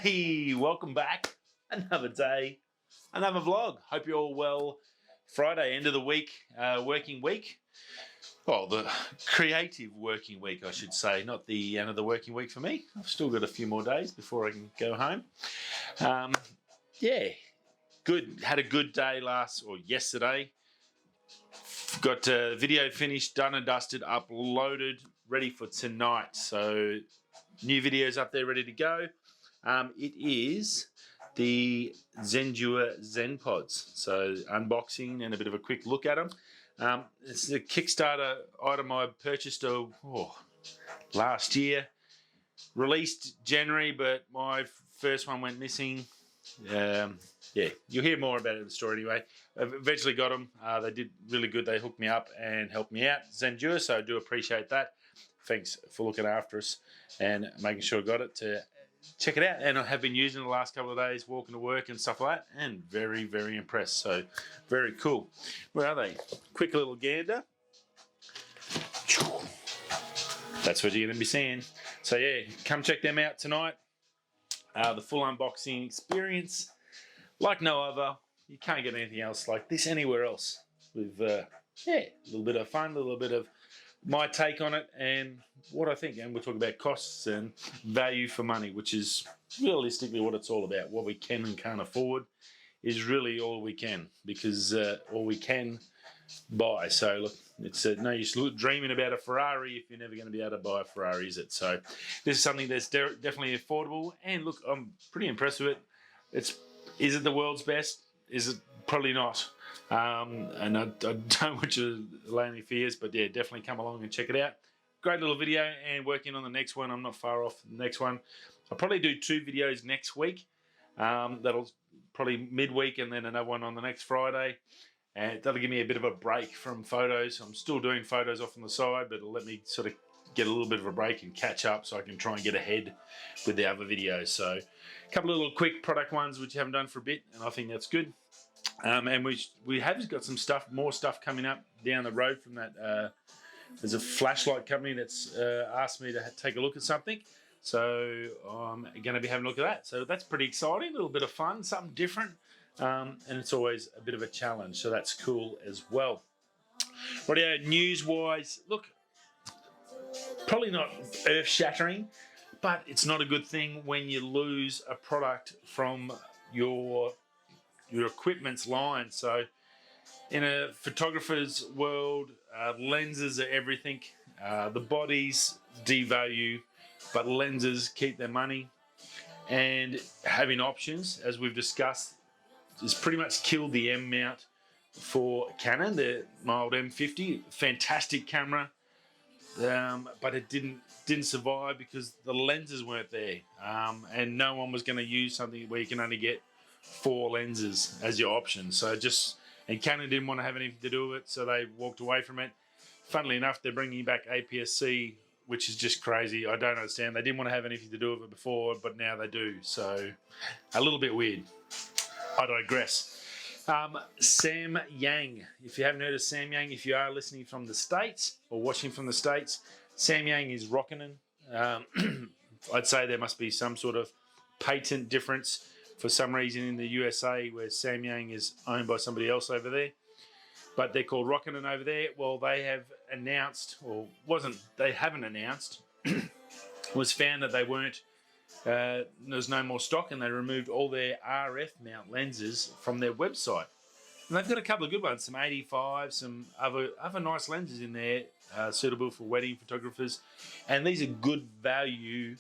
Hey, welcome back. Another day, another vlog. Hope you're all well. Friday, end of the week, working week. Well, the creative working week, I should say, not the end of the working week for me. I've still got a few more days before I can go home. Yeah, good. Had a good day yesterday. Got video finished, done and dusted, uploaded, ready for tonight. So new videos up there, ready to go. It is the Zendue Zenpods. So unboxing and a bit of a quick look at them. It's a Kickstarter item I purchased last year. Released January, but my first one went missing. Yeah, you'll hear more about it in the story anyway. I've eventually got them. They did really good. They hooked me up and helped me out, Zendue, so I do appreciate that. Thanks for looking after us and making sure I got it to check it out. And I have been using it the last couple of days, walking to work and stuff like that, and very, very impressed. So very cool. Where are they? Quick little gander. That's what you're going to be seeing. So yeah, come check them out tonight. The full unboxing experience, like no other. You can't get anything else like this anywhere else. With a little bit of fun, a little bit of my take on it and what I think. And we'll talk about costs and value for money, which is realistically what it's all about. What we can and can't afford is really all we can, because all we can buy. So look, it's no use dreaming about a Ferrari if you're never going to be able to buy a Ferrari, is it? So this is something that's definitely affordable. And look, I'm pretty impressed with it. Is it the world's best? Is it? Probably not. And I don't want you to lay any fears, but yeah, definitely come along and check it out. Great little video, and working on the next one. I'm not far off the next one. I'll probably do 2 videos next week. That'll probably midweek, and then another one on the next Friday. And that'll give me a bit of a break from photos. I'm still doing photos off on the side, but it'll let me sort of get a little bit of a break and catch up so I can try and get ahead with the other videos. So a couple of little quick product ones which you haven't done for a bit, and I think that's good. And we have got some more stuff coming up down the road from that. There's a flashlight company that's asked me to take a look at something. So I'm going to be having a look at that. So that's pretty exciting, a little bit of fun, something different. And it's always a bit of a challenge. So that's cool as well. Rightio, news-wise, look, probably not earth-shattering, but it's not a good thing when you lose a product from your equipment's line. So in a photographer's world, lenses are everything. The bodies devalue, but lenses keep their money. And having options, as we've discussed, has pretty much killed the M mount for Canon, the mild M50. Fantastic camera, but it didn't survive because the lenses weren't there, and no one was going to use something where you can only get 4 lenses as your option. So and Canon didn't want to have anything to do with it, so they walked away from it. Funnily enough, they're bringing back APS-C, which is just crazy. I don't understand. They didn't want to have anything to do with it before, but now they do. So a little bit weird. I digress. Samyang. If you haven't heard of Samyang, if you are listening from the States or watching from the States, Samyang is rocking in. I'd say there must be some sort of patent difference for some reason in the USA where Samyang is owned by somebody else over there. But they're called Rockinen over there. Well, they have announced, they haven't announced, it was found that they weren't, there's no more stock, and they removed all their RF mount lenses from their website. And they've got a couple of good ones, some 85, some other nice lenses in there, suitable for wedding photographers. And these are good value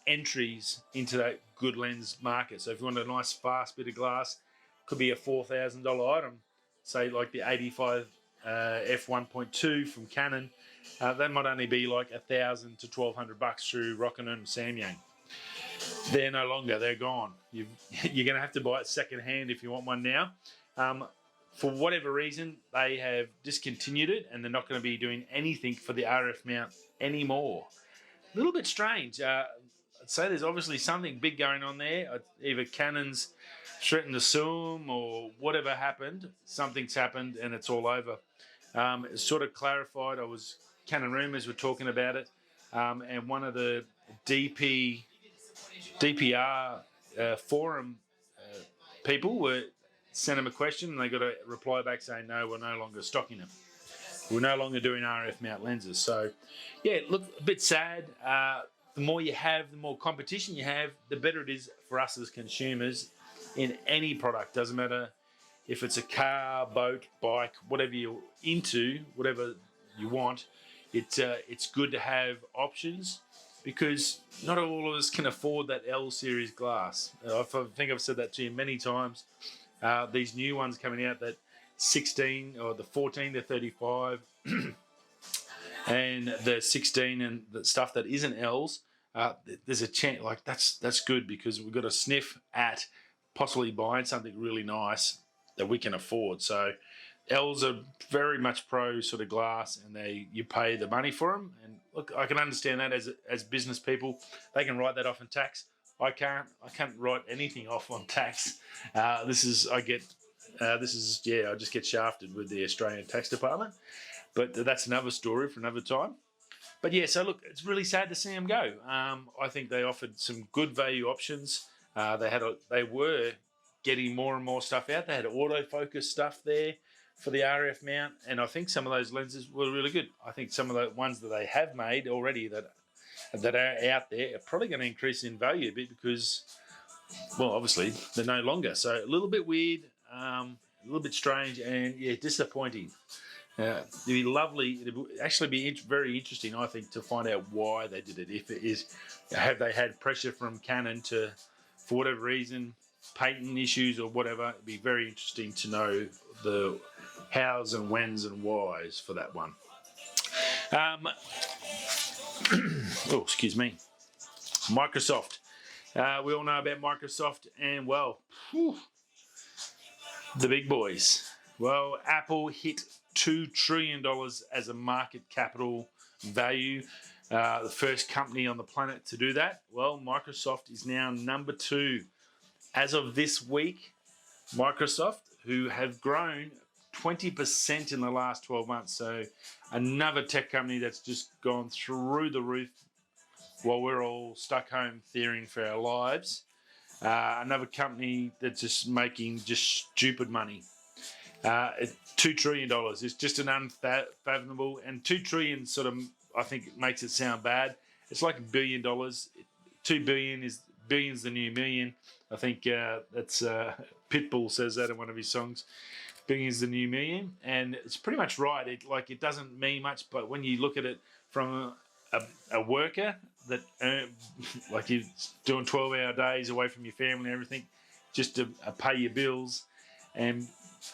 entries into that good lens market. So if you want a nice fast bit of glass, could be a $4,000 item, say like the 85 f1.2 from Canon. That might only be like $1,000 to $1,200 through Rockinen and Samyang. They're no longer, they're gone. You're going to have to buy it secondhand if you want one now. For whatever reason, they have discontinued it, and they're not going to be doing anything for the RF mount anymore. A little bit strange. I'd say there's obviously something big going on there. Either Canon's threatened to sue them or whatever happened. Something's happened and it's all over. It sort of clarified. Canon Rumors were talking about it, and one of the DPR forum people sent them a question, and they got a reply back saying, no, we're no longer stocking them. We're no longer doing RF mount lenses. So, yeah, look, a bit sad. The more you have, the more competition you have, the better it is for us as consumers in any product. Doesn't matter if it's a car, boat, bike, whatever you're into, whatever you want. It's good to have options, because not all of us can afford that L series glass. I think I've said that to you many times. These new ones coming out, that 16 or the 14 to 35 and the 16 and the stuff that isn't L's, there's a chance, like that's good, because we've got a sniff at possibly buying something really nice that we can afford. So L's are very much pro sort of glass, and you pay the money for them. And look, I can understand that as business people, they can write that off in tax. I can't write anything off on tax. I just get shafted with the Australian Tax Department. But that's another story for another time. But yeah, so look, it's really sad to see them go. I think they offered some good value options. They were getting more and more stuff out. They had autofocus stuff there for the RF mount, and I think some of those lenses were really good. I think some of the ones that they have made already that are out there are probably going to increase in value a bit, because, well, obviously they're no longer. So a little bit weird, a little bit strange, and yeah, disappointing. It'd be lovely. It'd actually be very interesting, I think, to find out why they did it. If it is, have they had pressure from Canon to, for whatever reason, patent issues or whatever? It'd be very interesting to know the hows and whens and whys for that one. Oh, excuse me. Microsoft. We all know about Microsoft, and well, the big boys. Well, Apple hit $2 trillion as a market capital value. The first company on the planet to do that. Well, Microsoft is now number 2. As of this week, Microsoft, who have grown 20% in the last 12 months. So another tech company that's just gone through the roof while we're all stuck home fearing for our lives. Another company that's just making just stupid money. $2 trillion is just an unfathomable, and 2 trillion sort of, I think, makes it sound bad. It's like $1 billion. 2 billion is billion's the new million. I think that's Pitbull says that in one of his songs. Billion's the new million, and it's pretty much right. It doesn't mean much, but when you look at it from a worker that like you're doing 12-hour days away from your family and everything, just to pay your bills, and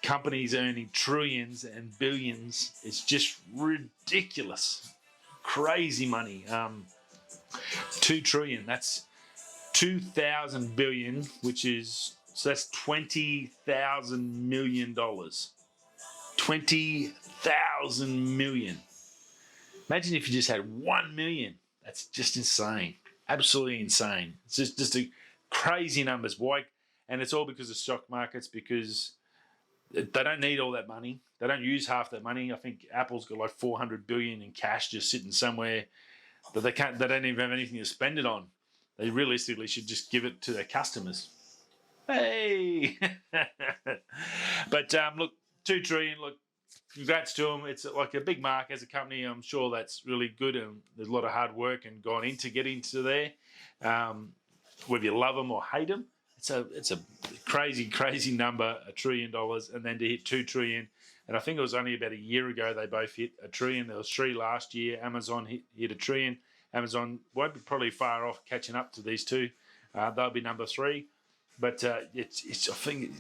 companies earning trillions and billions, it's just ridiculous, crazy money. 2 trillion, that's 2,000 billion, so that's $20,000 million. 20,000 million. Imagine if you just had 1 million. That's just insane. Absolutely insane. It's just a crazy numbers. Why? And it's all because of stock markets, because they don't need all that money. They don't use half that money. I think Apple's got like 400 billion in cash just sitting somewhere that they don't even have anything to spend it on. They realistically should just give it to their customers. Hey! But look, 2 trillion, look, congrats to them. It's like a big mark as a company. I'm sure that's really good, and there's a lot of hard work and gone into getting to there. Whether you love them or hate them, it's a crazy number, $1 trillion, and then to hit 2 trillion. And I think it was only about a year ago they both hit $1 trillion. There was 3 last year. Amazon hit $1 trillion. Amazon won't be probably far off catching up to these two. They'll be number 3. But I think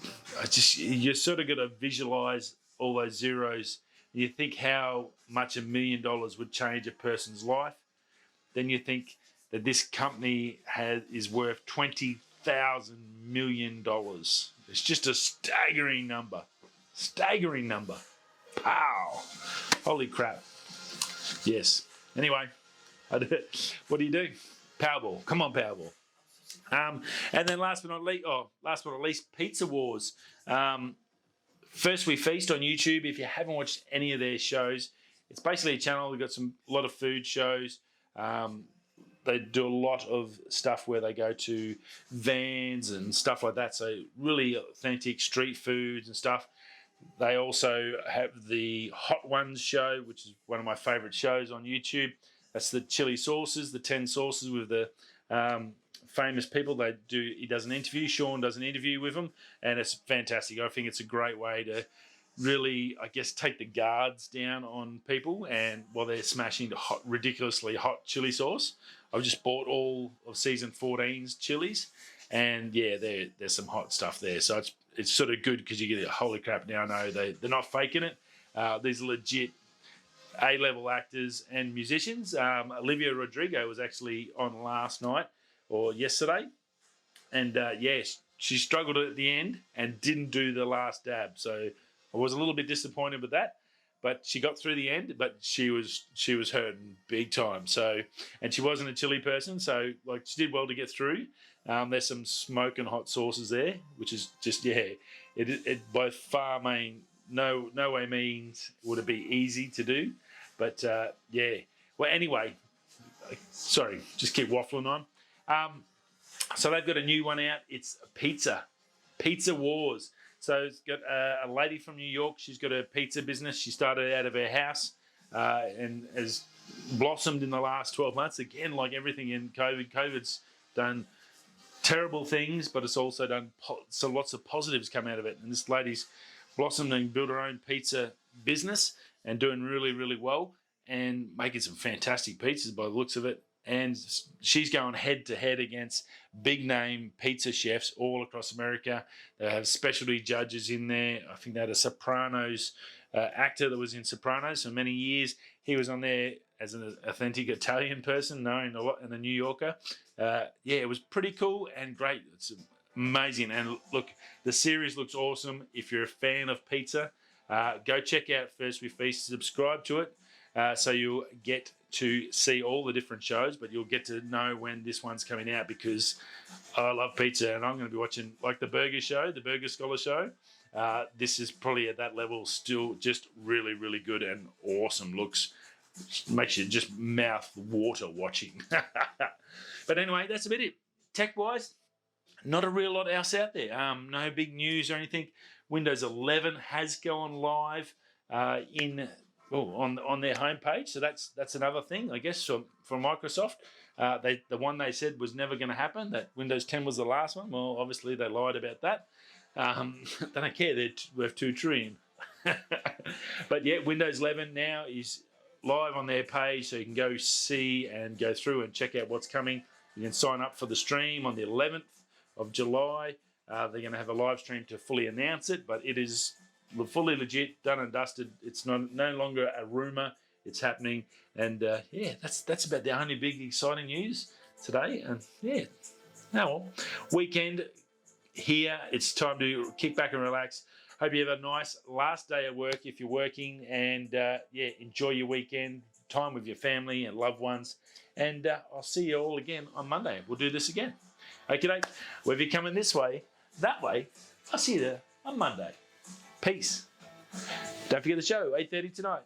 you sort of got to visualize all those zeros. You think how much $1 million would change a person's life. Then you think that this company is worth $20,000 million. It's just a staggering number. Staggering number. Pow! Holy crap. Yes. Anyway, what do? Powerball. Come on, Powerball. And then last but not least, Pizza Wars. First We Feast on YouTube. If you haven't watched any of their shows, it's basically a channel. They've got a lot of food shows. They do a lot of stuff where they go to vans and stuff like that. So really authentic street foods and stuff. They also have the Hot Ones show, which is one of my favourite shows on YouTube. That's the chili sauces, the 10 sauces with the famous people. He does an interview. Sean does an interview with them, and it's fantastic. I think it's a great way to really, I guess, take the guards down on people, and while they're smashing the ridiculously hot chili sauce. I've just bought all of season 14's chilies, and yeah, there's some hot stuff there. So it's sort of good because you get, holy crap, now I know they're not faking it. These are legit A-level actors and musicians. Olivia Rodrigo was actually on last night or yesterday, and she struggled at the end and didn't do the last dab. So I was a little bit disappointed with that, but she got through the end. But she was hurting big time. So, and she wasn't a chili person, so like she did well to get through. There's some smoke and hot sauces there, which is just it by far no way means would it be easy to do, but Well, anyway, sorry, just keep waffling on. So they've got a new one out. It's Pizza Wars. So it's got a lady from New York. She's got a pizza business. She started out of her house and has blossomed in the last 12 months. Again, like everything in COVID, COVID's done terrible things, but it's also done so lots of positives come out of it. And this lady's blossomed and built her own pizza business and doing really, really well and making some fantastic pizzas by the looks of it. And she's going head-to-head against big-name pizza chefs all across America. They have specialty judges in there. I think they had a Sopranos actor that was in Sopranos for many years. He was on there as an authentic Italian person, known a lot in the New Yorker. It was pretty cool and great. It's amazing. And look, the series looks awesome. If you're a fan of pizza, go check out First We Feast. Subscribe to it. So you'll get to see all the different shows, but you'll get to know when this one's coming out because I love pizza and I'm going to be watching like the Burger Show, the Burger Scholar Show. This is probably at that level still just really, really good and awesome. Looks, makes you just mouth water watching. But anyway, that's about it. Tech-wise, not a real lot else out there. No big news or anything. Windows 11 has gone live on their homepage, so that's another thing, I guess, from Microsoft. The one they said was never going to happen, that Windows 10 was the last one. Well, obviously they lied about that. They don't care, they're worth $2 trillion. But yeah, Windows 11 now is live on their page, so you can go see and go through and check out what's coming. You can sign up for the stream on the 11th of July. They're going to have a live stream to fully announce it, but it is fully legit, done and dusted. It's no longer a rumor. It's happening, and that's about the only big exciting news today. And weekend here. It's time to kick back and relax. Hope you have a nice last day at work if you're working, and enjoy your weekend, time with your family and loved ones. And I'll see you all again on Monday. We'll do this again. Okay, whether you're coming this way, that way, I'll see you there on Monday. Peace. Don't forget the show, 8:30 tonight.